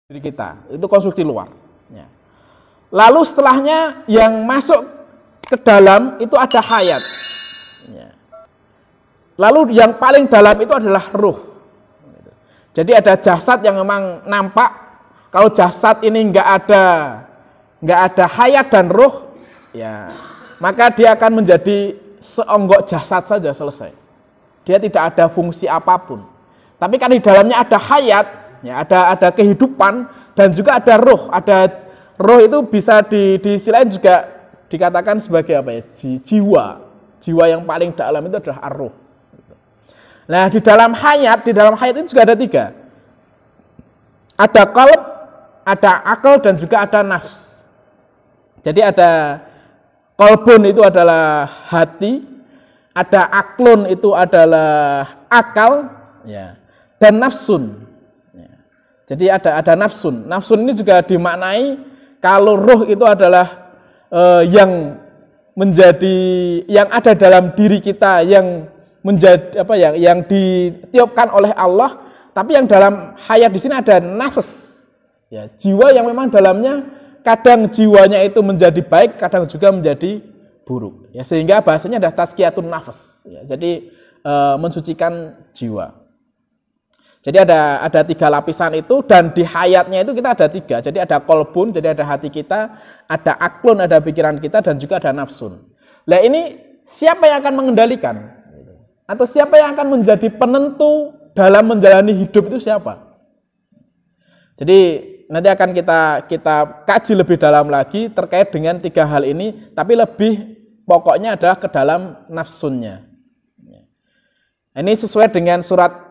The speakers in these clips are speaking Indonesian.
diri kita, itu konstruksi luar. Ya. Lalu setelahnya yang masuk ke dalam itu ada hayat. Ya. Lalu yang paling dalam itu adalah ruh. Jadi ada jasad yang memang nampak. Kalau jasad ini nggak ada hayat dan ruh, ya maka dia akan menjadi seonggok jasad saja, selesai. Dia tidak ada fungsi apapun. Tapi kan di dalamnya ada hayat, ya, ada kehidupan dan juga ada roh. Ada roh itu bisa di sisi lain juga dikatakan sebagai apa ya? Jiwa. Jiwa yang paling dalam itu adalah ar-ruh. Nah, di dalam hayat itu juga ada 3. Ada qalb, ada akal dan juga ada nafs. Jadi ada qalbun itu adalah hati, ada aklun itu adalah akal, ya, dan nafsun. Ya. Jadi ada nafsun. Nafsun ini juga dimaknai kalau ruh itu adalah yang menjadi, yang ada dalam diri kita, yang menjadi apa ya, yang ditiupkan oleh Allah. Tapi yang dalam hayat di sini ada nafs, ya, jiwa yang memang dalamnya kadang jiwanya itu menjadi baik, kadang juga menjadi buruk. Ya, sehingga bahasanya ada tazkiyatun nafs. Ya, jadi mensucikan jiwa. Jadi ada 3 lapisan itu, dan di hayatnya itu kita ada 3. Jadi ada kolbun, jadi ada hati kita, ada aklun, ada pikiran kita, dan juga ada nafsun. Nah ini siapa yang akan mengendalikan? Atau siapa yang akan menjadi penentu dalam menjalani hidup itu siapa? Jadi nanti akan kita kaji lebih dalam lagi terkait dengan 3 hal ini, tapi lebih pokoknya adalah ke dalam nafsunnya. Ini sesuai dengan surat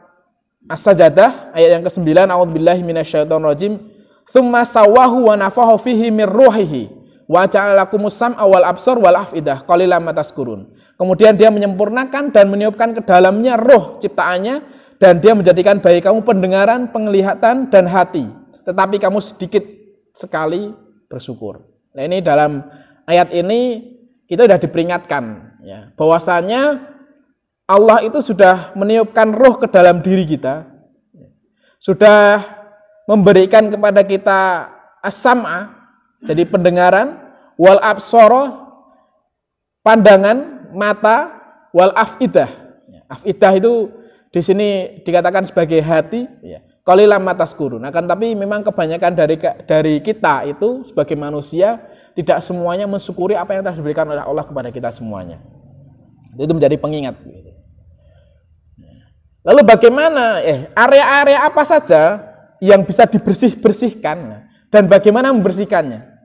As-Sajdah ayat yang ke-9, a'udzubillahi minasyaitonirrajim. Tsumma sawwahu wa nafaha fihi mir ruhihi wa ja'ala lakumus sam'a wal absar wal afidah qalilan ma tazkurun. Kemudian dia menyempurnakan dan meniupkan ke dalamnya roh ciptaannya, dan dia menjadikan bagi kamu pendengaran, penglihatan dan hati, tetapi kamu sedikit sekali bersyukur. Nah, ini dalam ayat ini kita sudah diperingatkan, ya, bahwasanya Allah itu sudah meniupkan roh ke dalam diri kita, sudah memberikan kepada kita as-sam'a, jadi pendengaran, wal absara, pandangan mata, wal afidah. Afidah itu di sini dikatakan sebagai hati, ya. Qalilan ma tazkurun. Akan tapi memang kebanyakan dari kita itu sebagai manusia tidak semuanya mensyukuri apa yang telah diberikan oleh Allah kepada kita semuanya. Itu menjadi pengingat. Lalu bagaimana, area-area apa saja yang bisa dibersihkan dan bagaimana membersihkannya?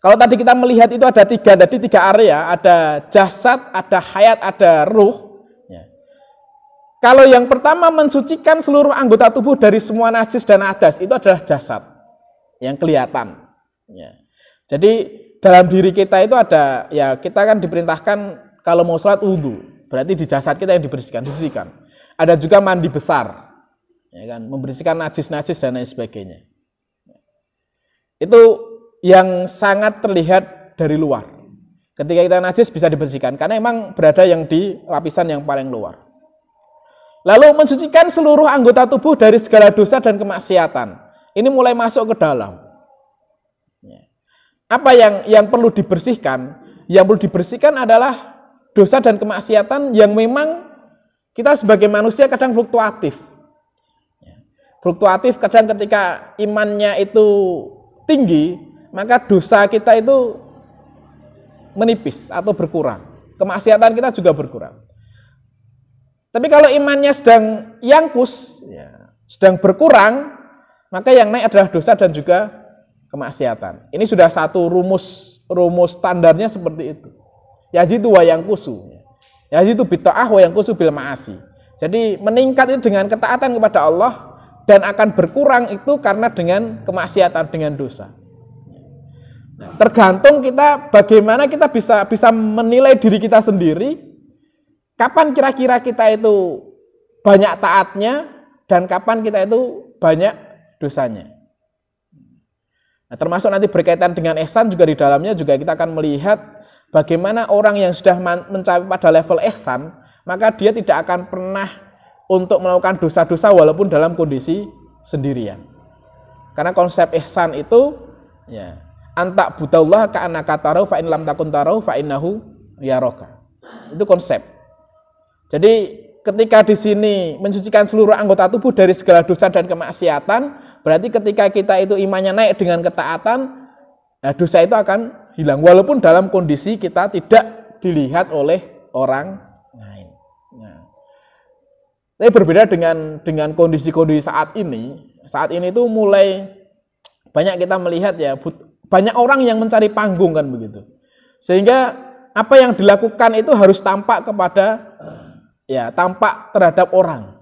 Kalau tadi kita melihat itu ada 3 area, ada jasad, ada hayat, ada ruh. Ya. Kalau yang pertama mensucikan seluruh anggota tubuh dari semua najis dan hadas, itu adalah jasad yang kelihatan. Ya. Jadi dalam diri kita itu ada, ya kita kan diperintahkan kalau mau sholat wudhu, berarti di jasad kita yang dibersihkan, disucikan. Ada juga mandi besar, ya kan, membersihkan najis-najis dan lain sebagainya. Itu yang sangat terlihat dari luar. Ketika kita najis bisa dibersihkan, karena memang berada yang di lapisan yang paling luar. Lalu mensucikan seluruh anggota tubuh dari segala dosa dan kemaksiatan. Ini mulai masuk ke dalam. Apa yang perlu dibersihkan? Yang perlu dibersihkan adalah dosa dan kemaksiatan yang memang kita sebagai manusia kadang fluktuatif. Fluktuatif kadang ketika imannya itu tinggi, maka dosa kita itu menipis atau berkurang. Kemaksiatan kita juga berkurang. Tapi kalau imannya sedang yangkus, ya, sedang berkurang, maka yang naik adalah dosa dan juga kemaksiatan. Ini sudah satu rumus standarnya seperti itu. Yazidu wa yangkusu. Yazidu bitta'ah wa yangkusu bil ma'asi. Jadi meningkat itu dengan ketaatan kepada Allah, dan akan berkurang itu karena dengan kemaksiatan, dengan dosa. Nah, tergantung kita bagaimana kita bisa menilai diri kita sendiri, kapan kira-kira kita itu banyak taatnya dan kapan kita itu banyak dosanya. Nah, termasuk nanti berkaitan dengan ihsan juga, di dalamnya juga kita akan melihat bagaimana orang yang sudah mencapai pada level ihsan, maka dia tidak akan pernah untuk melakukan dosa-dosa walaupun dalam kondisi sendirian. Karena konsep ihsan itu ya anta budallah ka'annaka tarahu fa in lam takun tarahu fa innahu yaraka. Itu konsep. Jadi ketika di sini mensucikan seluruh anggota tubuh dari segala dosa dan kemaksiatan, berarti ketika kita itu imannya naik dengan ketaatan, dosa itu akan hilang walaupun dalam kondisi kita tidak dilihat oleh orang lain. Nah, tapi berbeda dengan kondisi-kondisi saat ini. Saat ini itu mulai banyak kita melihat ya, banyak orang yang mencari panggung kan begitu. Sehingga apa yang dilakukan itu harus tampak tampak terhadap orang.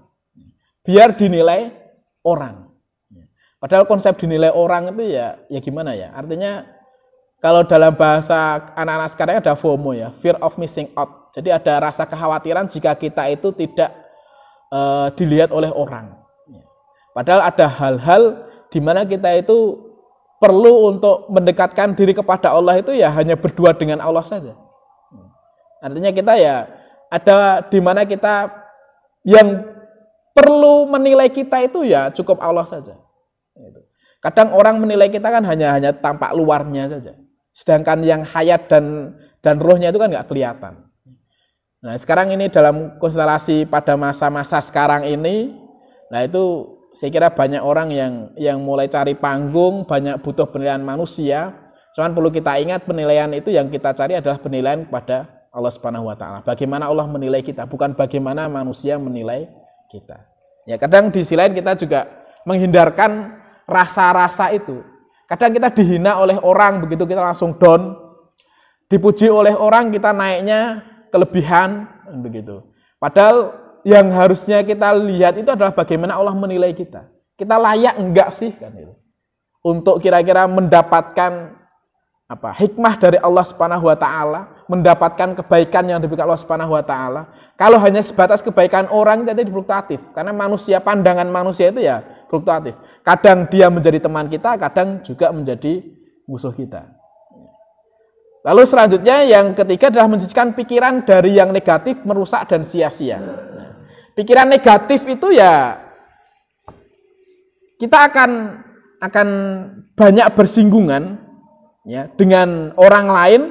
Biar dinilai orang. Padahal konsep dinilai orang itu ya gimana ya? Artinya kalau dalam bahasa anak-anak sekarang ada FOMO ya, fear of missing out. Jadi ada rasa kekhawatiran jika kita itu tidak dilihat oleh orang. Padahal ada hal-hal di mana kita itu perlu untuk mendekatkan diri kepada Allah itu ya hanya berdua dengan Allah saja. Artinya kita ya ada di mana kita yang perlu menilai kita itu ya cukup Allah saja. Kadang orang menilai kita kan hanya tampak luarnya saja. Sedangkan yang hayat dan rohnya itu kan nggak kelihatan. Nah sekarang ini dalam konstelasi pada masa-masa sekarang ini, nah itu saya kira banyak orang yang mulai cari panggung, banyak butuh penilaian manusia. Cuman perlu kita ingat penilaian itu yang kita cari adalah penilaian kepada Allah Subhanahu wa taala. Bagaimana Allah menilai kita, bukan bagaimana manusia menilai kita. Ya, kadang di sisi lain kita juga menghindarkan rasa-rasa itu. Kadang kita dihina oleh orang, begitu kita langsung down. Dipuji oleh orang kita naiknya kelebihan begitu. Padahal yang harusnya kita lihat itu adalah bagaimana Allah menilai kita. Kita layak enggak sih kan itu? Untuk kira-kira mendapatkan hikmah dari Allah Subhanahu wa taala, mendapatkan kebaikan yang diberikan Allah Subhanahu wa taala. Kalau hanya sebatas kebaikan orang itu fluktuatif, karena pandangan manusia itu ya fluktuatif. Kadang dia menjadi teman kita, kadang juga menjadi musuh kita. Lalu selanjutnya yang ketiga adalah mensucikan pikiran dari yang negatif, merusak dan sia-sia. Pikiran negatif itu ya kita akan banyak bersinggungan ya dengan orang lain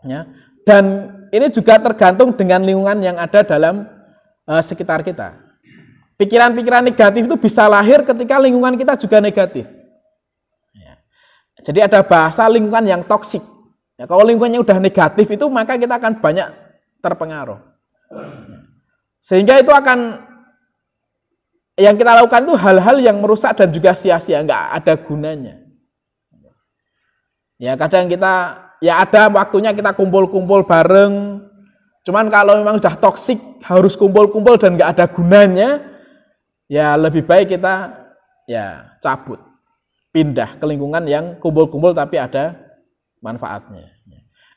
ya, dan ini juga tergantung dengan lingkungan yang ada dalam sekitar kita. Pikiran-pikiran negatif itu bisa lahir ketika lingkungan kita juga negatif ya. Jadi ada bahasa lingkungan yang toksik ya, kalau lingkungannya udah negatif itu maka kita akan banyak terpengaruh sehingga itu akan yang kita lakukan itu hal-hal yang merusak dan juga sia-sia, nggak ada gunanya. Ya kadang kita ya ada waktunya kita kumpul-kumpul bareng. Cuman kalau memang sudah toksik harus kumpul-kumpul dan nggak ada gunanya, ya lebih baik kita ya cabut, pindah ke lingkungan yang kumpul-kumpul tapi ada manfaatnya.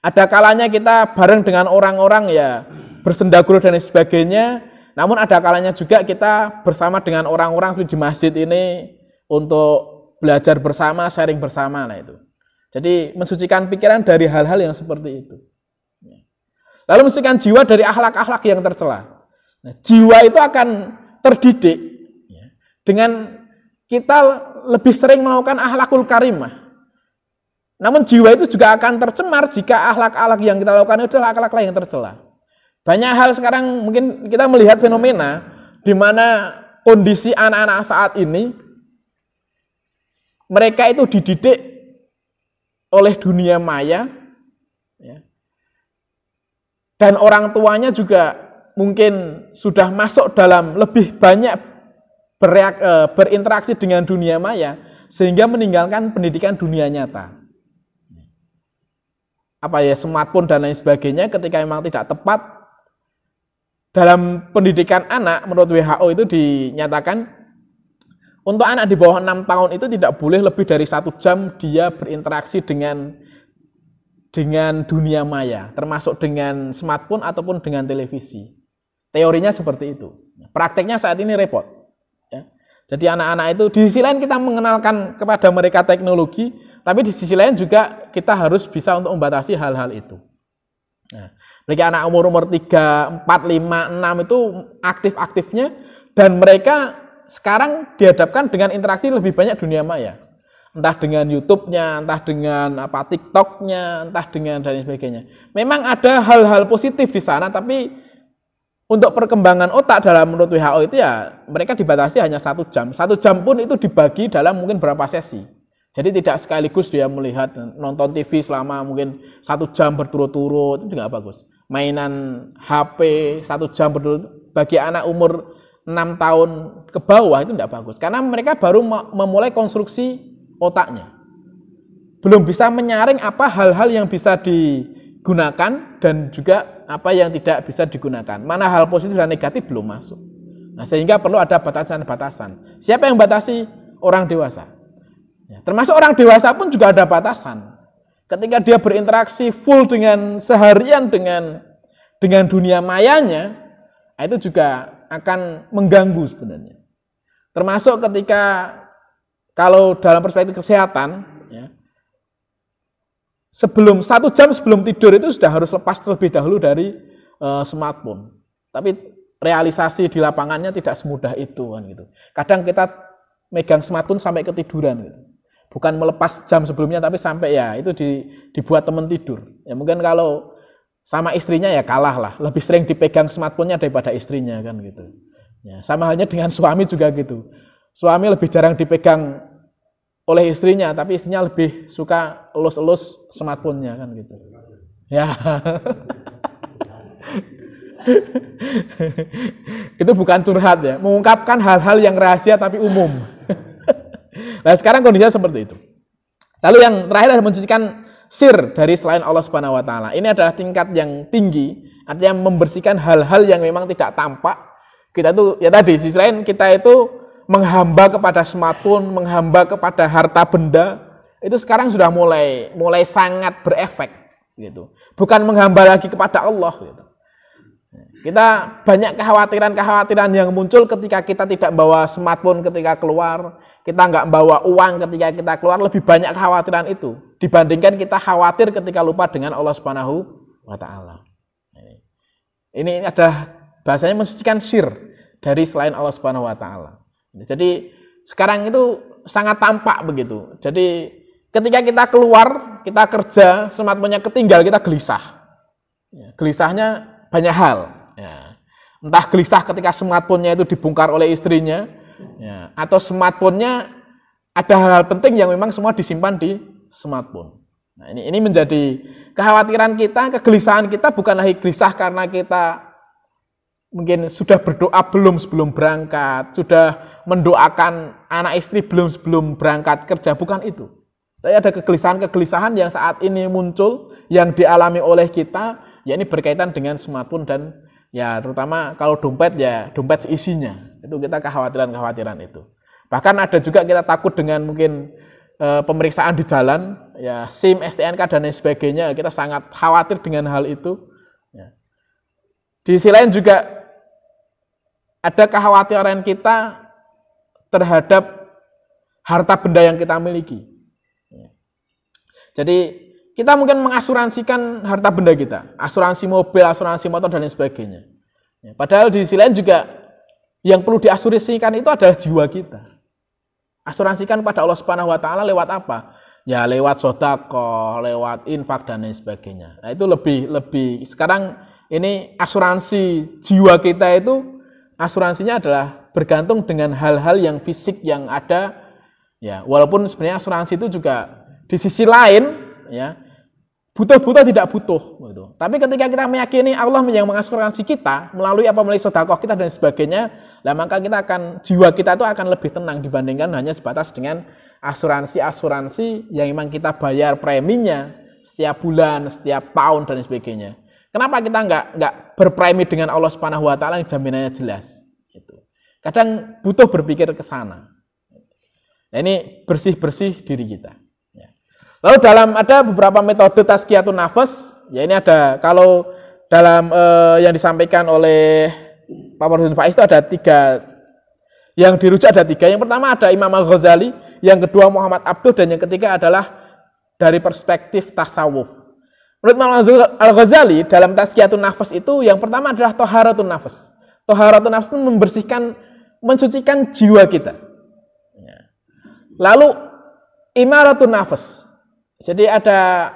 Ada kalanya kita bareng dengan orang-orang ya bersendaguru dan sebagainya. Namun ada kalanya juga kita bersama dengan orang-orang di masjid ini untuk belajar bersama, sharing bersama lah itu. Jadi mensucikan pikiran dari hal-hal yang seperti itu. Lalu mensucikan jiwa dari akhlak-akhlak yang tercela. Nah, jiwa itu akan terdidik dengan kita lebih sering melakukan akhlakul karimah. Namun jiwa itu juga akan tercemar jika akhlak-akhlak yang kita lakukan itu adalah akhlak yang tercela. Banyak hal sekarang mungkin kita melihat fenomena di mana kondisi anak-anak saat ini mereka itu dididik oleh dunia maya ya. Dan orang tuanya juga mungkin sudah masuk dalam lebih banyak berinteraksi dengan dunia maya sehingga meninggalkan pendidikan dunia nyata. Smartphone dan lain sebagainya ketika memang tidak tepat. Dalam pendidikan anak, menurut WHO itu dinyatakan untuk anak di bawah 6 tahun itu tidak boleh lebih dari 1 jam dia berinteraksi dengan dunia maya, termasuk dengan smartphone ataupun dengan televisi. Teorinya seperti itu. Prakteknya saat ini repot. Ya. Jadi anak-anak itu di sisi lain kita mengenalkan kepada mereka teknologi, tapi di sisi lain juga kita harus bisa untuk membatasi hal-hal itu. Nah, mereka anak umur 3, 4, 5, 6 itu aktif-aktifnya dan mereka sekarang dihadapkan dengan interaksi lebih banyak dunia maya. Entah dengan YouTube-nya, entah dengan TikTok-nya, entah dengan dan sebagainya. Memang ada hal-hal positif di sana, tapi untuk perkembangan otak dalam menurut WHO itu ya mereka dibatasi hanya 1 jam. 1 jam pun itu dibagi dalam mungkin berapa sesi. Jadi tidak sekaligus dia melihat nonton TV selama mungkin 1 jam berturut-turut, itu juga bagus. Mainan HP 1 jam berturut-turut bagi anak umur 6 tahun ke bawah itu tidak bagus. Karena mereka baru memulai konstruksi otaknya. Belum bisa menyaring apa hal-hal yang bisa digunakan dan juga apa yang tidak bisa digunakan. Mana hal positif dan negatif belum masuk. Nah, sehingga perlu ada batasan-batasan. Siapa yang batasi? Orang dewasa. Ya, termasuk orang dewasa pun juga ada batasan. Ketika dia berinteraksi full dengan seharian dengan dunia mayanya, itu juga akan mengganggu sebenarnya. Termasuk ketika kalau dalam perspektif kesehatan, ya, 1 jam sebelum tidur itu sudah harus lepas terlebih dahulu dari smartphone. Tapi realisasi di lapangannya tidak semudah itu kan gitu. Kadang kita megang smartphone sampai ketiduran gitu. Bukan melepas jam sebelumnya tapi sampai ya itu dibuat teman tidur. Ya mungkin kalau sama istrinya ya kalah lah. Lebih sering dipegang smartphone-nya daripada istrinya kan gitu. Ya, sama halnya dengan suami juga gitu. Suami lebih jarang dipegang oleh istrinya, tapi istrinya lebih suka elus-elus smartphone-nya kan gitu. Ya. Itu bukan curhat ya, mengungkapkan hal-hal yang rahasia tapi umum. Nah, sekarang kondisinya seperti itu. Lalu yang terakhir adalah mencucikan sir dari selain Allah Subhanahu wa taala. Ini adalah tingkat yang tinggi, artinya membersihkan hal-hal yang memang tidak tampak. Kita tuh ya tadi sisi lain kita itu menghamba kepada smartphone, menghamba kepada harta benda, itu sekarang sudah mulai sangat berefek gitu. Bukan menghamba lagi kepada Allah gitu. Kita banyak kekhawatiran yang muncul ketika kita tidak bawa smartphone ketika keluar, kita nggak bawa uang ketika kita keluar, lebih banyak kekhawatiran itu dibandingkan kita khawatir ketika lupa dengan Allah Subhanahu wa taala. Ini adalah bahasanya mensucikan sir dari selain Allah Subhanahu wa taala. Jadi sekarang itu sangat tampak begitu. Jadi ketika kita keluar, kita kerja, smartphone-nya ketinggal, kita gelisah. Ya, gelisahnya banyak hal. Ya. Entah gelisah ketika smartphone-nya itu dibongkar oleh istrinya, ya, atau smartphone-nya ada hal-hal penting yang memang semua disimpan di smartphone. Nah, ini menjadi kekhawatiran kita, kegelisahan kita bukan lagi gelisah karena kita mungkin sudah berdoa belum sebelum berangkat, sudah mendoakan anak istri belum sebelum berangkat kerja, bukan itu. Tapi ada kegelisahan-kegelisahan yang saat ini muncul, yang dialami oleh kita, ya ini berkaitan dengan smartphone dan ya terutama kalau dompet ya dompet seisinya. Itu kita kekhawatiran itu. Bahkan ada juga kita takut dengan mungkin pemeriksaan di jalan, ya SIM, STNK dan lain sebagainya, kita sangat khawatir dengan hal itu. Ya. Di sisi lain juga ada kekhawatiran kita terhadap harta benda yang kita miliki. Jadi kita mungkin mengasuransikan harta benda kita, asuransi mobil, asuransi motor dan lain sebagainya. Padahal di sisi lain juga yang perlu diasuransikan itu adalah jiwa kita. Asuransikan pada Allah Subhanahu wa taala lewat apa? Ya lewat sedekah, lewat infak dan lain sebagainya. Nah, itu lebih sekarang ini asuransi jiwa kita itu asuransinya adalah bergantung dengan hal-hal yang fisik yang ada, ya walaupun sebenarnya asuransi itu juga di sisi lain, ya butuh tidak butuh, gitu. Tapi ketika kita meyakini Allah yang mengasuransi kita melalui sedekah kita dan sebagainya, maka jiwa kita itu akan lebih tenang dibandingkan hanya sebatas dengan asuransi yang memang kita bayar preminya setiap bulan, setiap tahun dan sebagainya. Kenapa kita nggak berpremi dengan Allah Subhanahu wa taala yang jaminannya jelas? Gitu. Kadang butuh berpikir ke sana. Nah, ini bersih-bersih diri kita. Ya. Lalu ada beberapa metode tazkiyatun nafas. Ya ini ada kalau dalam yang disampaikan oleh Pak Farudin Faiz itu ada 3. Yang dirujuk ada 3. Yang pertama ada Imam Al-Ghazali, yang kedua Muhammad Abduh, dan yang ketiga adalah dari perspektif tasawuf. Menurut Imam Al-Ghazali, dalam tazkiyatun nafas itu yang pertama adalah toharatun nafas. Toharatun nafas itu membersihkan mensucikan jiwa kita. Lalu imaratun nafas. Jadi ada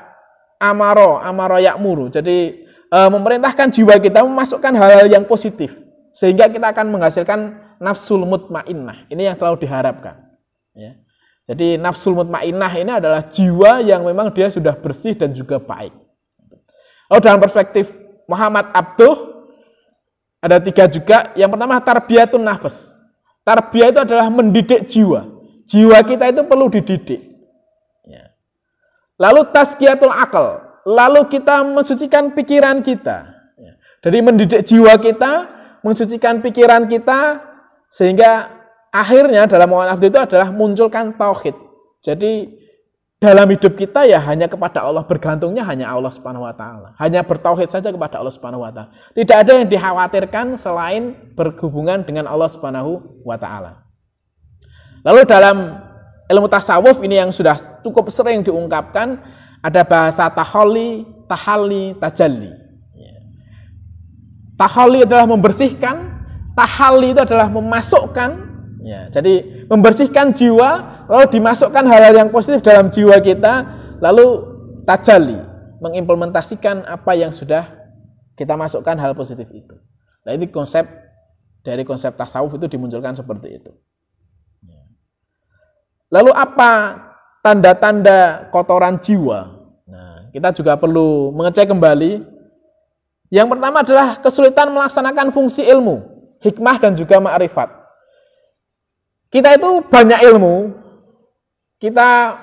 amaro yakmuru. Jadi memerintahkan jiwa kita memasukkan hal-hal yang positif sehingga kita akan menghasilkan nafsul mutmainnah. Ini yang selalu diharapkan. Ya. Jadi nafsul mutmainnah ini adalah jiwa yang memang dia sudah bersih dan juga baik. Lalu dalam perspektif Muhammad Abduh ada 3 juga. Yang pertama tarbiyatun nafas. Tarbiyah itu adalah mendidik jiwa. Jiwa kita itu perlu dididik. Ya. Lalu tazkiyatul akal. Lalu kita mensucikan pikiran kita. Ya. Jadi mendidik jiwa kita, mensucikan pikiran kita, sehingga akhirnya dalam Muhammad Abduh itu adalah munculkan tauhid. Jadi dalam hidup kita ya hanya kepada Allah, bergantungnya hanya Allah Subhanahu wa taala. Hanya bertauhid saja kepada Allah Subhanahu wa taala. Tidak ada yang dikhawatirkan selain berhubungan dengan Allah Subhanahu wa taala. Lalu dalam ilmu tasawuf ini yang sudah cukup sering diungkapkan, ada bahasa tahalli, tahalli, tajalli. Tahalli adalah membersihkan, tahalli itu adalah memasukkan. Ya, jadi membersihkan jiwa, lalu dimasukkan hal-hal yang positif dalam jiwa kita, lalu tajalli, mengimplementasikan apa yang sudah kita masukkan hal positif itu. Nah, ini konsep dari konsep tasawuf itu dimunculkan seperti itu. Lalu apa tanda-tanda kotoran jiwa? Nah, kita juga perlu mengecek kembali. Yang pertama adalah kesulitan melaksanakan fungsi ilmu, hikmah dan juga ma'rifat. Kita itu banyak ilmu, kita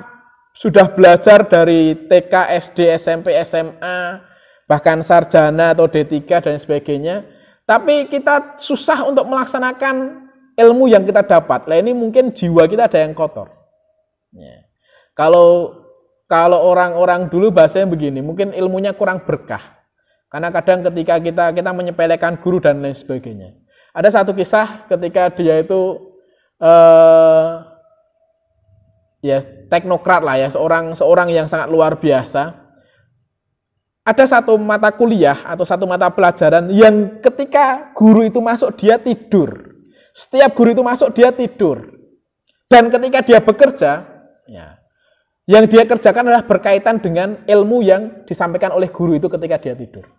sudah belajar dari TK, SD, SMP, SMA, bahkan sarjana atau D3 dan sebagainya, tapi kita susah untuk melaksanakan ilmu yang kita dapat. Nah, ini mungkin jiwa kita ada yang kotor. Ya. Kalau orang-orang dulu bahasanya begini, mungkin ilmunya kurang berkah. Karena kadang ketika kita menyepelekan guru dan lain sebagainya. Ada satu kisah ketika dia itu ya teknokrat lah ya, seorang yang sangat luar biasa. Ada satu mata kuliah atau satu mata pelajaran yang ketika guru itu masuk dia tidur. Setiap guru itu masuk dia tidur. Dan ketika dia bekerja, ya, yang dia kerjakan adalah berkaitan dengan ilmu yang disampaikan oleh guru itu ketika dia tidur.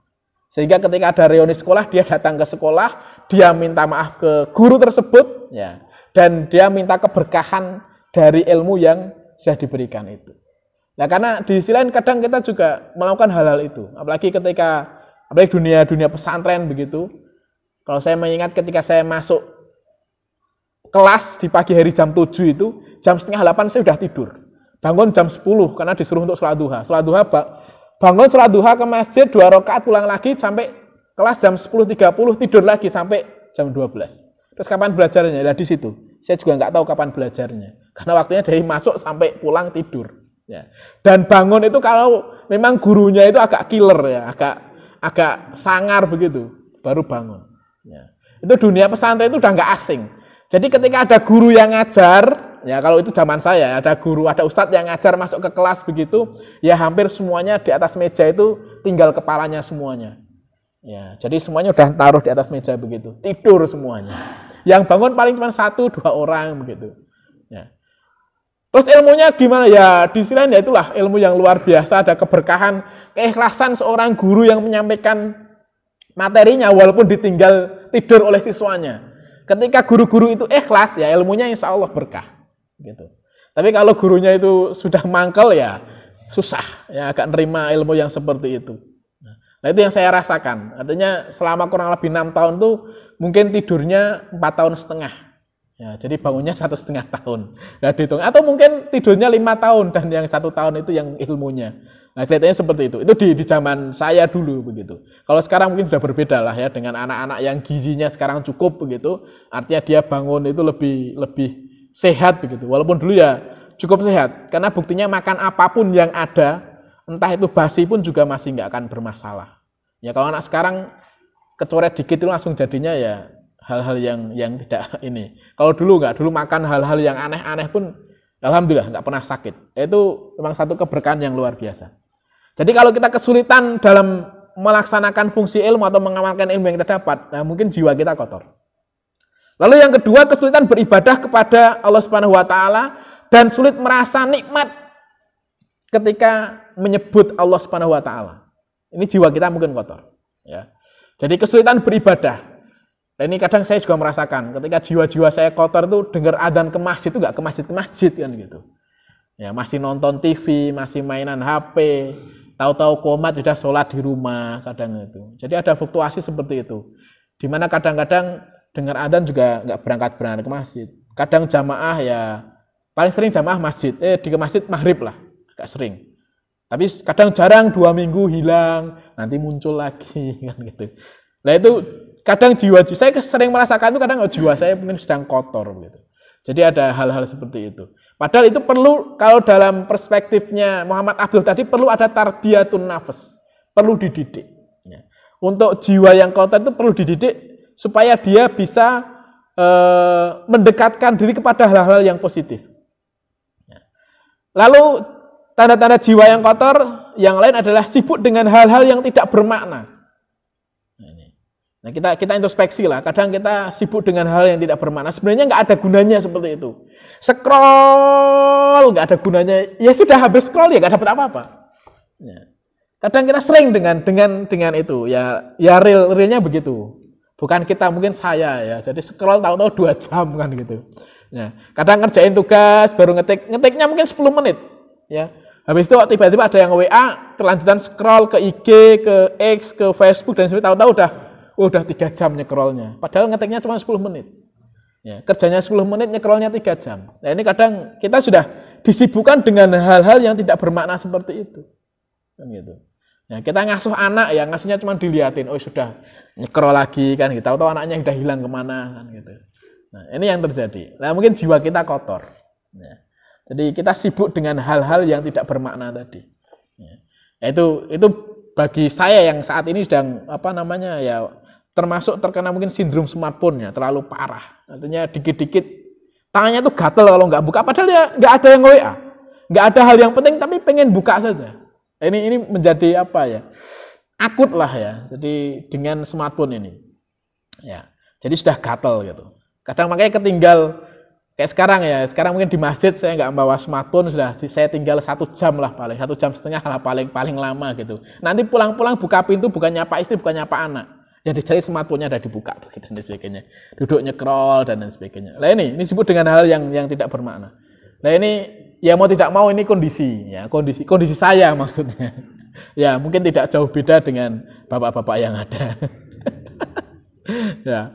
Sehingga ketika ada reuni sekolah, dia datang ke sekolah, dia minta maaf ke guru tersebut, ya, dan dia minta keberkahan dari ilmu yang sudah diberikan itu. Nah, karena di sisi lain kadang kita juga melakukan hal-hal itu. Apalagi dunia pesantren begitu. Kalau saya mengingat ketika saya masuk kelas di pagi hari jam 7 itu, jam setengah 8 saya sudah tidur. Bangun jam 10 karena disuruh untuk sholat duha. Bangun sholat duha ke masjid 2 rakaat, pulang lagi sampai kelas jam 10.30, tidur lagi sampai jam 12. Terus kapan belajarnya? Nah, di situ. Saya juga nggak tahu kapan belajarnya. Karena waktunya dari masuk sampai pulang tidur. Ya. Dan bangun itu kalau memang gurunya itu agak killer ya, agak sangar begitu, baru bangun. Ya. Itu dunia pesantren itu udah nggak asing. Jadi ketika ada guru yang ngajar, ya kalau itu zaman saya, ada guru, ada ustadz yang ngajar masuk ke kelas begitu, ya hampir semuanya di atas meja itu tinggal kepalanya semuanya. Ya, jadi semuanya udah taruh di atas meja begitu, tidur semuanya. Yang bangun paling cuma 1-2 orang begitu. Ya. Terus ilmunya gimana ya? Di sisi lain ya itulah ilmu yang luar biasa, ada keberkahan, keikhlasan seorang guru yang menyampaikan materinya walaupun ditinggal tidur oleh siswanya. Ketika guru-guru itu ikhlas, ya ilmunya insya Allah berkah. Gitu. Tapi kalau gurunya itu sudah mangkel ya susah, ya agak nerima ilmu yang seperti itu. Nah, itu yang saya rasakan. Artinya selama kurang lebih 6 tahun tuh mungkin tidurnya 4,5 tahun. Ya, jadi bangunnya 1,5 tahun. Nah, dihitung. Atau mungkin tidurnya 5 tahun dan yang 1 tahun itu yang ilmunya. Nah, kelihatannya seperti itu. Itu di zaman saya dulu begitu. Kalau sekarang mungkin sudah berbeda lah ya dengan anak-anak yang gizinya sekarang cukup begitu. Artinya dia bangun itu lebih sehat begitu. Walaupun dulu ya cukup sehat. Karena buktinya makan apapun yang ada, entah itu basi pun juga masih nggak akan bermasalah. Ya kalau anak sekarang kecoret dikit itu langsung jadinya ya hal-hal yang tidak ini. Kalau dulu nggak, dulu makan hal-hal yang aneh-aneh pun alhamdulillah nggak pernah sakit. Itu memang satu keberkahan yang luar biasa. Jadi kalau kita kesulitan dalam melaksanakan fungsi ilmu atau mengamalkan ilmu yang kita dapat, nah mungkin jiwa kita kotor. Lalu yang kedua, kesulitan beribadah kepada Allah Subhanahu wa taala dan sulit merasa nikmat ketika menyebut Allah Subhanahu wa taala. Ini jiwa kita mungkin kotor, ya. Jadi kesulitan beribadah. Nah, ini kadang saya juga merasakan ketika jiwa-jiwa saya kotor itu dengar adzan ke masjid itu enggak ke masjid kan gitu. Ya, masih nonton TV, masih mainan HP, tahu-tahu komat sudah sholat di rumah kadang itu. Jadi ada fluktuasi seperti itu. Di mana kadang-kadang dengar adzan juga enggak berangkat ke masjid. Kadang jamaah ya paling sering jamaah masjid, di masjid maghrib lah, agak sering. Tapi kadang jarang 2 minggu hilang, nanti muncul lagi kan gitu. Nah itu kadang jiwa saya sering merasakan itu kadang jiwa saya mungkin sedang kotor gitu. Jadi ada hal-hal seperti itu. Padahal itu perlu kalau dalam perspektifnya Muhammad Abdul tadi perlu ada tarbiyatun nafs, perlu dididik. Ya. Untuk jiwa yang kotor itu perlu dididik supaya dia bisa mendekatkan diri kepada hal-hal yang positif. Ya. Lalu tanda-tanda jiwa yang kotor yang lain adalah sibuk dengan hal-hal yang tidak bermakna. Nah, kita introspeksi lah. Kadang kita sibuk dengan hal yang tidak bermakna. Sebenarnya nggak ada gunanya seperti itu. Scroll nggak ada gunanya. Ya sudah habis scroll ya nggak dapat apa-apa. Ya. Kadang kita sering dengan itu. Ya realnya begitu. Bukan kita, mungkin saya ya. Jadi scroll tahu-tahu 2 jam kan gitu. Ya. Kadang ngerjain tugas baru ngetiknya mungkin 10 menit. Ya. Habis itu tiba-tiba ada yang WA, terlanjutan scroll ke IG, ke X, ke Facebook dan sebagainya. Tahu-tahu udah 3 jam nyekrolnya. Padahal ngetiknya cuma 10 menit. Ya, kerjanya 10 menit, nyekrolnya 3 jam. Nah ini kadang kita sudah disibukkan dengan hal-hal yang tidak bermakna seperti itu. Kan gitu. Nah, kita ngasuh anak ya, ngasuhnya cuma diliatin, oh sudah nyekrol lagi kan gitu. Tahu-tahu anaknya udah hilang kemana kan gitu. Nah ini yang terjadi. Nah mungkin jiwa kita kotor. Ya. Jadi kita sibuk dengan hal-hal yang tidak bermakna tadi. Ya. Itu bagi saya yang saat ini sedang ya termasuk terkena mungkin sindrom smartphone ya, terlalu parah. Artinya dikit-dikit tangannya tuh gatel kalau nggak buka. Padahal ya nggak ada yang WA, nggak ada hal yang penting tapi pengen buka saja. Ini menjadi akut lah ya. Jadi dengan smartphone ini, ya. Jadi sudah gatel gitu. Kadang makanya ketinggal. Kayak sekarang mungkin di masjid saya nggak bawa smartphone, sudah saya tinggal 1 jam lah paling, 1,5 jam lah paling lama gitu. Nanti pulang-pulang buka pintu bukan nyapa istri, bukan nyapa anak. Yang dicari smartphone-nya ada dibuka begitu dan sebagainya. Duduk nyekrol dan sebagainya. Nah ini disebut dengan hal yang tidak bermakna. Nah ini ya mau tidak mau ini kondisi saya maksudnya. Ya mungkin tidak jauh beda dengan bapak-bapak yang ada. Ya.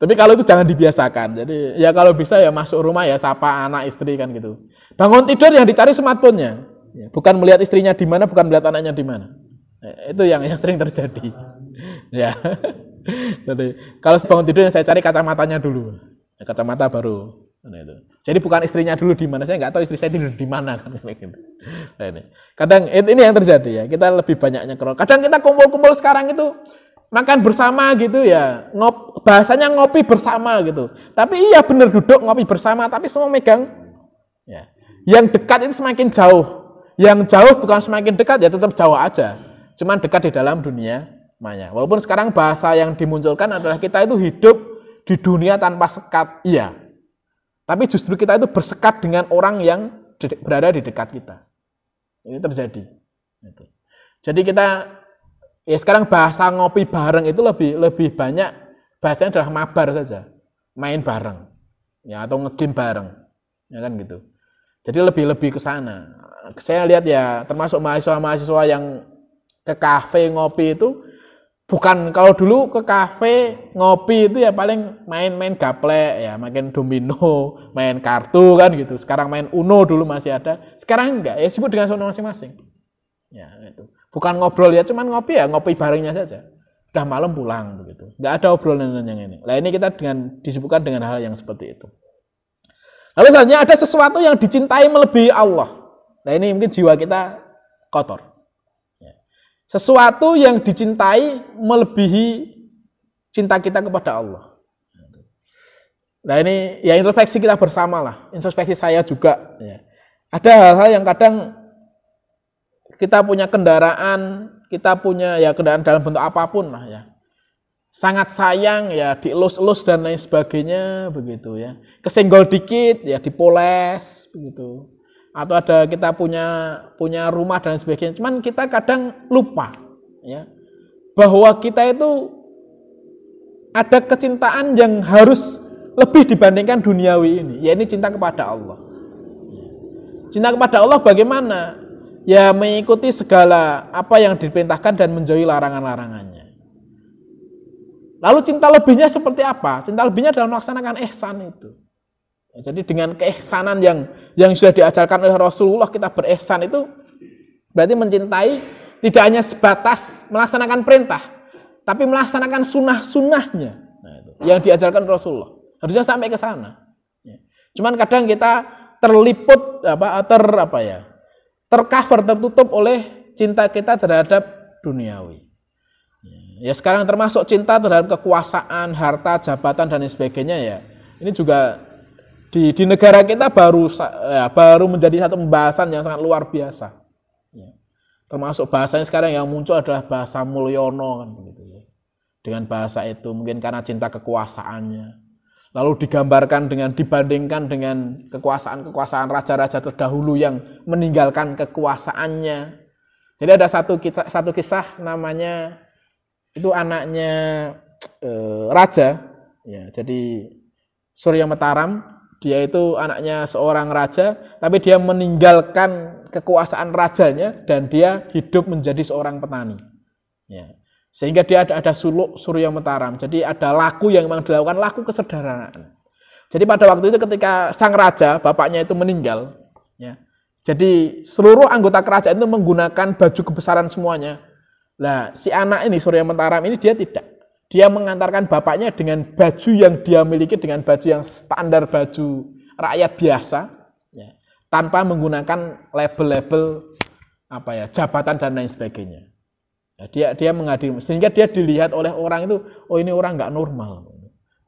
Tapi kalau itu jangan dibiasakan. Jadi ya kalau bisa ya masuk rumah ya sapa anak istri kan gitu. Bangun tidur yang dicari smartphone-nya. Ya, bukan melihat istrinya di mana, bukan melihat anaknya di mana. Itu yang sering terjadi. Ya. Jadi kalau bangun tidur yang saya cari kacamatanya dulu. Ya, kacamata baru. Nah, itu. Jadi bukan istrinya dulu di mana. Saya nggak tahu istri saya tidur di mana kan gitu. Nah, ini. Kadang ini yang terjadi ya. Kita lebih banyak nyekrol. Kadang kita kumpul-kumpul sekarang itu makan bersama gitu ya, bahasanya ngopi bersama gitu. Tapi iya benar duduk ngopi bersama, tapi semua megang. Ya. Yang dekat itu semakin jauh. Yang jauh bukan semakin dekat ya tetap jauh aja. Cuman dekat di dalam dunia maya. Walaupun sekarang bahasa yang dimunculkan adalah kita itu hidup di dunia tanpa sekat. Iya. Tapi justru kita itu bersekat dengan orang yang berada di dekat kita. Ini terjadi. Jadi kita ya sekarang bahasa ngopi bareng itu lebih banyak bahasanya adalah mabar saja, main bareng, ya atau ngegame bareng, ya kan gitu. Jadi lebih ke sana. Saya lihat ya termasuk mahasiswa yang ke kafe ngopi itu bukan kalau dulu ke kafe ngopi itu ya paling main gaplek ya, main domino, main kartu kan gitu. Sekarang main Uno dulu masih ada, sekarang enggak ya sibuk dengan sono masing-masing. Ya itu. Bukan ngobrol ya, cuman ngopi barengnya saja. Udah malam pulang begitu. Enggak ada obrolan yang ini. Nah, ini kita disibukkan dengan hal yang seperti itu. Lalu selanjutnya ada sesuatu yang dicintai melebihi Allah. Nah, ini mungkin jiwa kita kotor. Sesuatu yang dicintai melebihi cinta kita kepada Allah. Nah, ini ya introspeksi kita bersama lah. Introspeksi saya juga. Ya. Ada hal-hal yang kadang kita punya kendaraan, kita punya ya kendaraan dalam bentuk apapun lah ya. sangat sayang ya dielus-elus dan lain sebagainya begitu ya. Kesenggol dikit ya dipoles begitu. Atau ada kita punya rumah dan sebagainya. Cuman kita kadang lupa ya bahwa kita itu ada kecintaan yang harus lebih dibandingkan duniawi ini. Ya ini cinta kepada Allah. Cinta kepada Allah bagaimana? Ya mengikuti segala apa yang diperintahkan dan menjauhi larangan-larangannya. Lalu cinta lebihnya seperti apa? Cinta lebihnya dalam melaksanakan ihsan itu. Ya, jadi dengan keihsanan yang sudah diajarkan oleh Rasulullah, kita berihsan itu berarti mencintai tidak hanya sebatas melaksanakan perintah, tapi melaksanakan sunnah-sunnahnya. Nah, itu yang diajarkan Rasulullah. Harusnya sampai ke sana. Ya. Cuman kadang kita terliput tercover, tertutup oleh cinta kita terhadap duniawi. Ya sekarang termasuk cinta terhadap kekuasaan, harta, jabatan dan sebagainya ya. Ini juga di negara kita baru menjadi satu pembahasan yang sangat luar biasa. Ya. Termasuk bahasanya sekarang yang muncul adalah bahasa Mulyono kan begitu ya. Dengan bahasa itu mungkin karena cinta kekuasaannya. Lalu dibandingkan dengan kekuasaan raja-raja terdahulu yang meninggalkan kekuasaannya. Jadi ada satu kisah namanya itu anaknya raja, ya. Jadi Surya Mataram, dia itu anaknya seorang raja, tapi dia meninggalkan kekuasaan rajanya dan dia hidup menjadi seorang petani. Ya. Sehingga dia ada suluk Surya Mataram. Jadi ada laku yang memang dilakukan, laku kesederhanaan. Jadi pada waktu itu ketika sang raja, bapaknya itu meninggal, ya. Jadi seluruh anggota kerajaan itu menggunakan baju kebesaran semuanya. Nah, si anak ini Surya Mataram ini dia tidak. Dia mengantarkan bapaknya dengan baju yang dia miliki, dengan baju yang standar baju rakyat biasa, ya, tanpa menggunakan label-label jabatan dan lain sebagainya. Ya, dia menghadir sehingga dia dilihat oleh orang itu, oh ini orang nggak normal.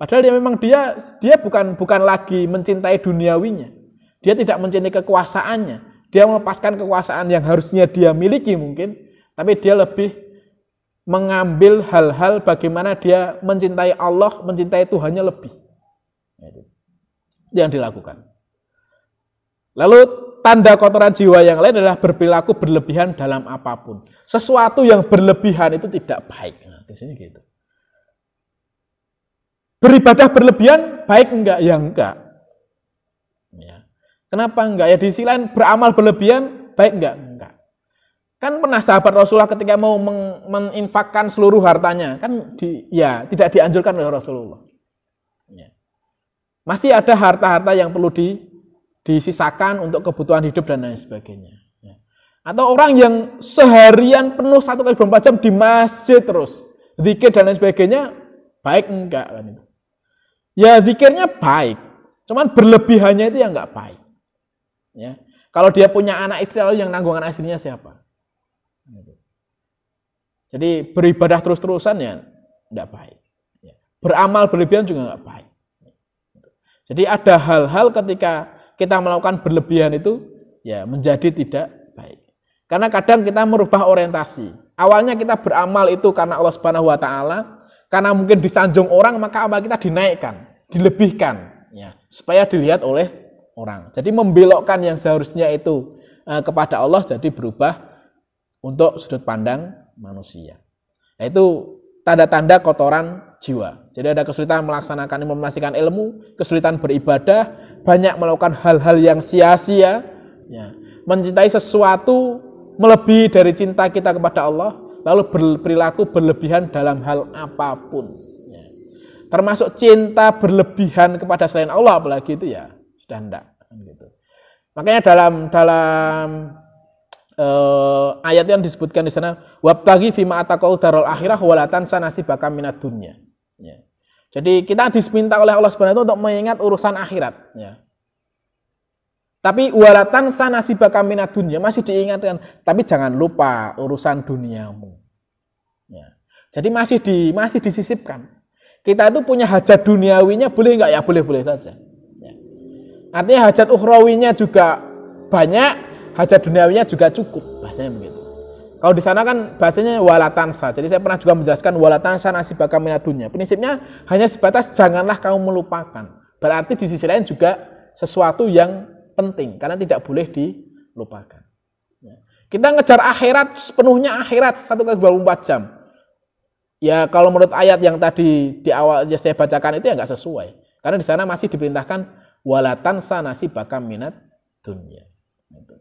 Padahal dia bukan lagi mencintai duniawinya. Dia tidak mencintai kekuasaannya. Dia melepaskan kekuasaan yang harusnya dia miliki mungkin, tapi dia lebih mengambil hal-hal bagaimana dia mencintai Allah, mencintai Tuhannya lebih. Itu yang dilakukan. Lalu tanda kotoran jiwa yang lain adalah berperilaku berlebihan dalam apapun. Sesuatu yang berlebihan itu tidak baik. Nah, di sini gitu. Beribadah berlebihan baik enggak? Ya enggak. Ya. Kenapa enggak? Ya di sisi lain beramal berlebihan baik enggak? Enggak. Kan pernah sahabat Rasulullah ketika mau menginfakkan seluruh hartanya, kan tidak dianjurkan oleh Rasulullah. Ya. Masih ada harta-harta yang perlu disisakan untuk kebutuhan hidup dan lain sebagainya. Ya. Atau orang yang seharian penuh 1x24 jam di masjid terus, zikir dan lain sebagainya, baik enggak kan itu? Ya zikirnya baik, cuman berlebihannya itu yang enggak baik. Ya. Kalau dia punya anak istri lalu yang nanggung anak istrinya siapa? Jadi beribadah terus-terusan ya tidak baik. Beramal berlebihan juga tidak baik. Jadi ada hal-hal ketika kita melakukan berlebihan itu ya menjadi tidak baik. Karena kadang kita merubah orientasi. Awalnya kita beramal itu karena Allah Subhanahu wa taala, karena mungkin disanjung orang maka amal kita dinaikkan, dilebihkan ya, supaya dilihat oleh orang. Jadi membelokkan yang seharusnya itu kepada Allah jadi berubah untuk sudut pandang manusia. Nah, itu tanda-tanda kotoran jiwa. Jadi ada kesulitan melaksanakan implementasikan ilmu, kesulitan beribadah, banyak melakukan hal-hal yang sia-sia, ya. Mencintai sesuatu melebihi dari cinta kita kepada Allah, lalu berperilaku berlebihan dalam hal apapun. Ya. Termasuk cinta berlebihan kepada selain Allah, apalagi itu ya sudah hendak. Gitu. Makanya dalam ayat yang disebutkan di sana, wabtaghi fima ataqau darul akhirah wala tansa nasibaka minad dunya. Ya. Jadi kita diminta oleh Allah Subhanahu wa taala untuk mengingat urusan akhirat, ya. Tapi wala tansa nasibaka minad dunya masih diingatkan, tapi jangan lupa urusan duniamu. Ya. Jadi masih disisipkan. Kita itu punya hajat duniawinya boleh enggak? Ya boleh-boleh saja. Ya. Artinya hajat ukhrawinya juga banyak, hajat duniawinya juga cukup, bahasanya begitu. Kalau di sana kan bahasanya walatansa. Jadi saya pernah juga menjelaskan walatansa nasibaka minad dunya. Prinsipnya hanya sebatas janganlah kamu melupakan. Berarti di sisi lain juga sesuatu yang penting karena tidak boleh dilupakan. Kita ngejar akhirat sepenuhnya akhirat 1x24 jam. Ya kalau menurut ayat yang tadi di awal saya bacakan itu ya nggak sesuai. Karena di sana masih diperintahkan walatansa nasibaka minad dunya.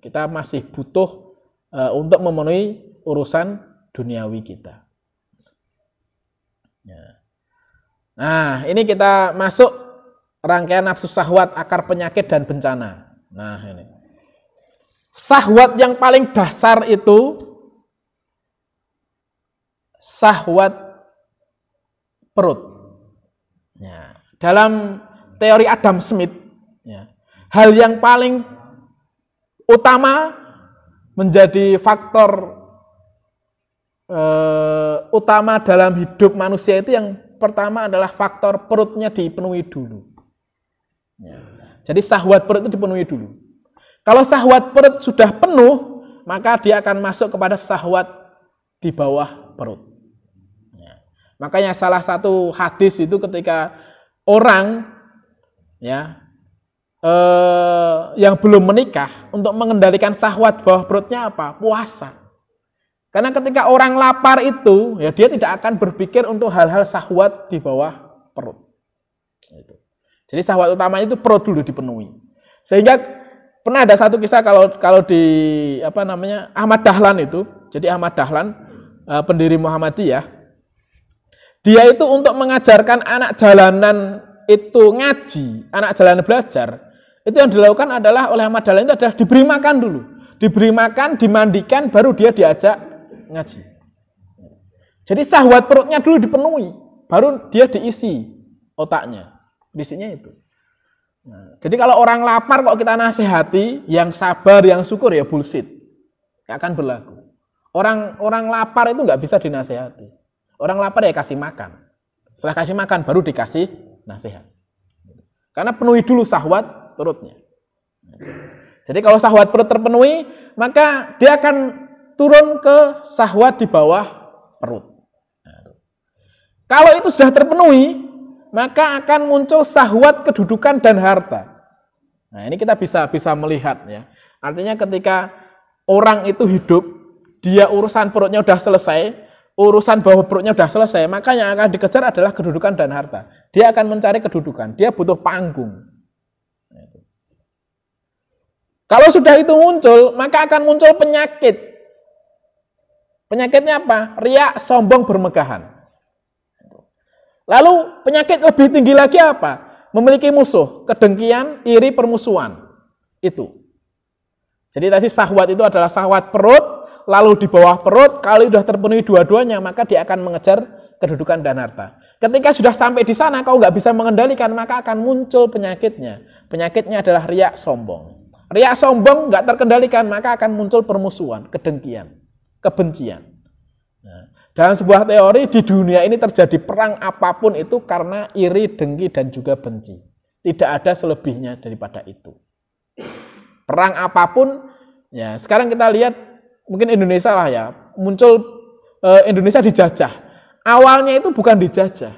Kita masih butuh untuk memenuhi urusan duniawi kita. Nah, ini kita masuk rangkaian nafsu syahwat, akar penyakit dan bencana. Nah, ini. Syahwat yang paling dasar itu syahwat perut. Ya. Dalam teori Adam Smith, ya, hal yang paling utama menjadi faktor utama dalam hidup manusia itu yang pertama adalah faktor perutnya dipenuhi dulu. Ya. Jadi syahwat perut itu dipenuhi dulu. Kalau syahwat perut sudah penuh, maka dia akan masuk kepada syahwat di bawah perut. Ya. Makanya salah satu hadis itu ketika orang ya yang belum menikah untuk mengendalikan syahwat bawah perutnya apa? Puasa. Karena ketika orang lapar itu, ya dia tidak akan berpikir untuk hal-hal syahwat di bawah perut. Jadi syahwat utamanya itu perut dulu dipenuhi. Sehingga pernah ada satu kisah kalau di Ahmad Dahlan itu, jadi Ahmad Dahlan pendiri Muhammadiyah, dia itu untuk mengajarkan anak jalanan itu ngaji, anak jalanan belajar. Itu yang dilakukan adalah oleh Ahmad Dahlan itu adalah diberi makan dulu. Diberi makan, dimandikan, baru dia diajak ngaji. Jadi syahwat perutnya dulu dipenuhi, baru dia diisi otaknya. Isinya itu. Nah, jadi kalau orang lapar kok kita nasihati, yang sabar, yang syukur ya bullshit. Gak akan berlaku. Orang lapar itu nggak bisa dinasihati. Orang lapar ya kasih makan. Setelah kasih makan, baru dikasih nasihat. Karena penuhi dulu syahwat perutnya. Jadi kalau syahwat perut terpenuhi, maka dia akan turun ke syahwat di bawah perut. Kalau itu sudah terpenuhi, maka akan muncul syahwat kedudukan dan harta. Nah, ini kita bisa melihat ya. Artinya ketika orang itu hidup, dia urusan perutnya sudah selesai, urusan bawah perutnya sudah selesai, maka yang akan dikejar adalah kedudukan dan harta. Dia akan mencari kedudukan, dia butuh panggung. Kalau sudah itu muncul, maka akan muncul penyakit. Penyakitnya apa? Riya, sombong, bermegahan. Lalu penyakit lebih tinggi lagi apa? Memiliki musuh, kedengkian, iri, permusuhan. Itu. Jadi tadi syahwat itu adalah syahwat perut, lalu di bawah perut, kalau sudah terpenuhi dua-duanya, maka dia akan mengejar kedudukan dan harta. Ketika sudah sampai di sana, kau nggak bisa mengendalikan, maka akan muncul penyakitnya. Penyakitnya adalah riya, sombong. Riya sombong nggak terkendalikan, maka akan muncul permusuhan, kedengkian, kebencian. Nah, dalam sebuah teori di dunia ini terjadi perang apapun itu karena iri, dengki, dan juga benci. Tidak ada selebihnya daripada itu. Perang apapun, ya sekarang kita lihat mungkin Indonesia lah ya, muncul Indonesia dijajah. Awalnya itu bukan dijajah.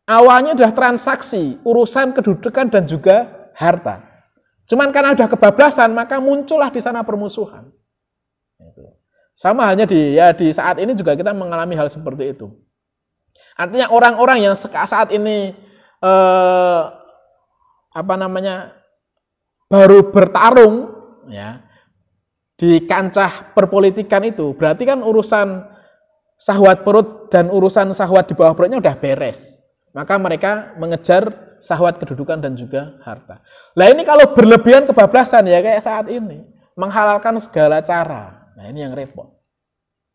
Awalnya adalah transaksi, urusan kedudukan dan juga harta. Cuman karena sudah kebablasan, maka muncullah di sana permusuhan. Sama halnya di saat ini juga kita mengalami hal seperti itu. Artinya orang-orang yang saat ini baru bertarung ya di kancah perpolitikan itu, berarti kan urusan syahwat perut dan urusan syahwat di bawah perutnya udah beres. Maka mereka mengejar syahwat kedudukan dan juga harta. Lah ini kalau berlebihan kebablasan ya kayak saat ini, menghalalkan segala cara. Nah ini yang repot.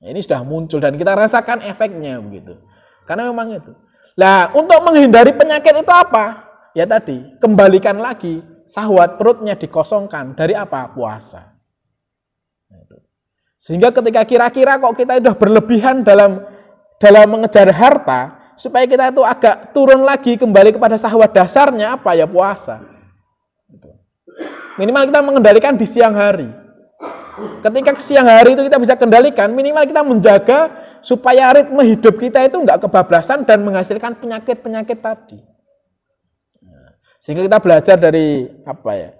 Nah, ini sudah muncul dan kita rasakan efeknya begitu. Karena memang itu. Lah untuk menghindari penyakit itu apa? Ya tadi, kembalikan lagi syahwat perutnya dikosongkan dari apa? Puasa. Nah, itu. Sehingga ketika kira-kira kok kita sudah berlebihan dalam mengejar harta, supaya kita itu agak turun lagi kembali kepada syahwat dasarnya apa ya puasa. Minimal kita mengendalikan di siang hari. Ketika siang hari itu kita bisa kendalikan, minimal kita menjaga supaya ritme hidup kita itu enggak kebablasan dan menghasilkan penyakit-penyakit tadi. Sehingga kita belajar dari apa ya?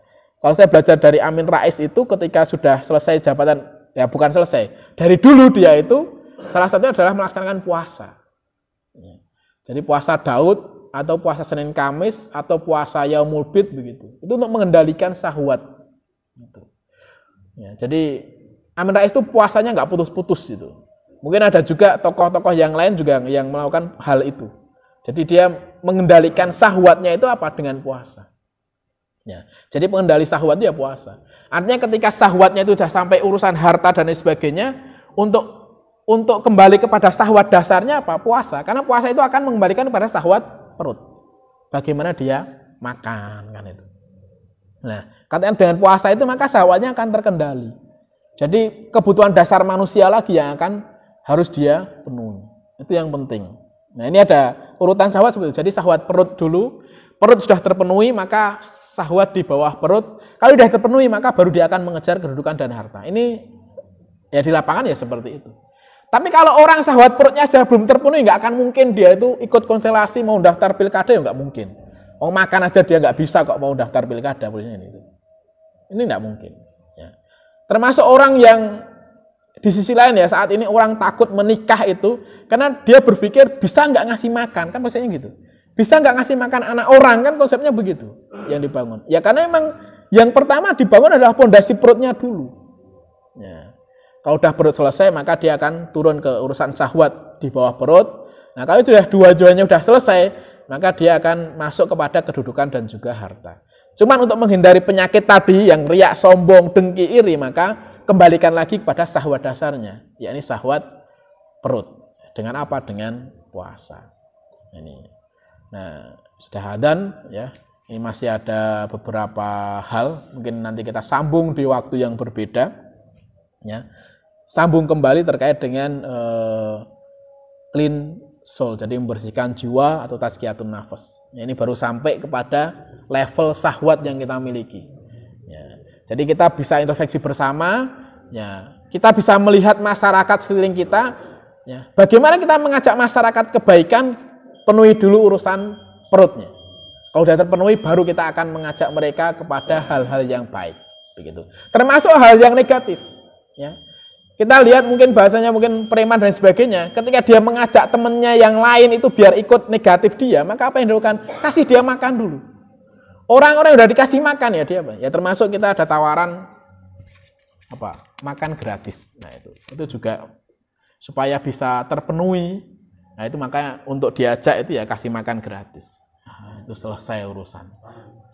Kalau saya belajar dari Amin Rais itu ketika sudah selesai jabatan, ya bukan selesai, dari dulu dia itu salah satunya adalah melaksanakan puasa. Jadi puasa Daud atau puasa Senin Kamis atau puasa Yaumul Bid begitu. Itu untuk mengendalikan syahwat. Ya, jadi Amin Rais itu puasanya nggak putus-putus gitu. Mungkin ada juga tokoh-tokoh yang lain juga yang melakukan hal itu. Jadi dia mengendalikan syahwatnya itu apa? Dengan puasa. Ya, jadi pengendali syahwat itu ya puasa. Artinya ketika syahwatnya itu sudah sampai urusan harta dan lain sebagainya, untuk kembali kepada syahwat dasarnya apa? Puasa. Karena puasa itu akan mengembalikan kepada syahwat perut. Bagaimana dia makan kan itu. Nah, katanya dengan puasa itu maka syahwatnya akan terkendali. Jadi kebutuhan dasar manusia lagi yang akan harus dia penuhi. Itu yang penting. Nah, ini ada urutan syahwat seperti itu. Jadi syahwat perut dulu, perut sudah terpenuhi maka syahwat di bawah perut. Kalau sudah terpenuhi maka baru dia akan mengejar kedudukan dan harta. Ini ya di lapangan ya seperti itu. Tapi kalau orang syahwat perutnya saja belum terpenuhi, nggak akan mungkin dia itu ikut konstelasi mau daftar pilkada, ya nggak mungkin. Mau makan aja dia nggak bisa kok mau daftar pilkada, ini nggak mungkin. Ya. Termasuk orang yang di sisi lain ya saat ini orang takut menikah itu karena dia berpikir bisa nggak ngasih makan, kan maksudnya gitu. Bisa nggak ngasih makan anak orang, kan konsepnya begitu yang dibangun. Ya karena memang yang pertama dibangun adalah pondasi perutnya dulu. Ya. Kalau sudah perut selesai, maka dia akan turun ke urusan syahwat di bawah perut. Nah, kalau sudah dua-duanya sudah selesai, maka dia akan masuk kepada kedudukan dan juga harta. Cuman untuk menghindari penyakit tadi yang riak, sombong, dengki, iri, maka kembalikan lagi kepada syahwat dasarnya, yakni syahwat perut. Dengan apa? Dengan puasa. Ini. Nah, sudah adzan ya. Ini masih ada beberapa hal, mungkin nanti kita sambung di waktu yang berbeda. Ya. Sambung kembali terkait dengan clean soul, jadi membersihkan jiwa atau tazkiyatun nafas. Ya, ini baru sampai kepada level syahwat yang kita miliki. Ya, jadi kita bisa introspeksi bersama, ya, kita bisa melihat masyarakat sekeliling kita. Ya, bagaimana kita mengajak masyarakat kebaikan, penuhi dulu urusan perutnya. Kalau sudah terpenuhi, baru kita akan mengajak mereka kepada hal-hal yang baik. Begitu. Termasuk hal yang negatif. Ya. Kita lihat mungkin bahasanya mungkin preman dan sebagainya. Ketika dia mengajak temannya yang lain itu biar ikut negatif dia, maka apa yang dilakukan? Kasih dia makan dulu. Orang-orang yang sudah dikasih makan ya dia apa? Ya termasuk kita ada tawaran apa? Makan gratis. Nah itu juga supaya bisa terpenuhi. Nah itu makanya untuk diajak itu ya kasih makan gratis. Nah, itu selesai urusan.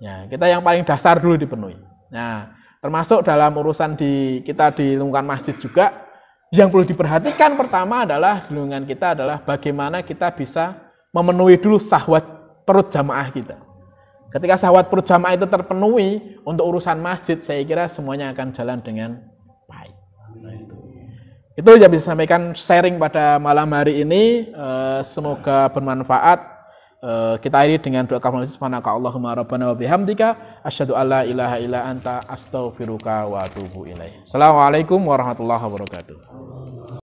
Ya kita yang paling dasar dulu dipenuhi. Nah termasuk dalam urusan kita di lingkungan masjid juga, yang perlu diperhatikan pertama adalah di lingkungan kita adalah bagaimana kita bisa memenuhi dulu syahwat perut jamaah kita. Ketika syahwat perut jamaah itu terpenuhi untuk urusan masjid, saya kira semuanya akan jalan dengan baik. Nah, itu yang bisa sampaikan sharing pada malam hari ini. Semoga bermanfaat. Kita akhiri dengan doa kafaratul majlis. Subhanaka Allahumma rabbana wa bihamdika asyhadu alla ilaha illa anta astaghfiruka wa atubu ilaik. Assalamualaikum warahmatullahi wabarakatuh.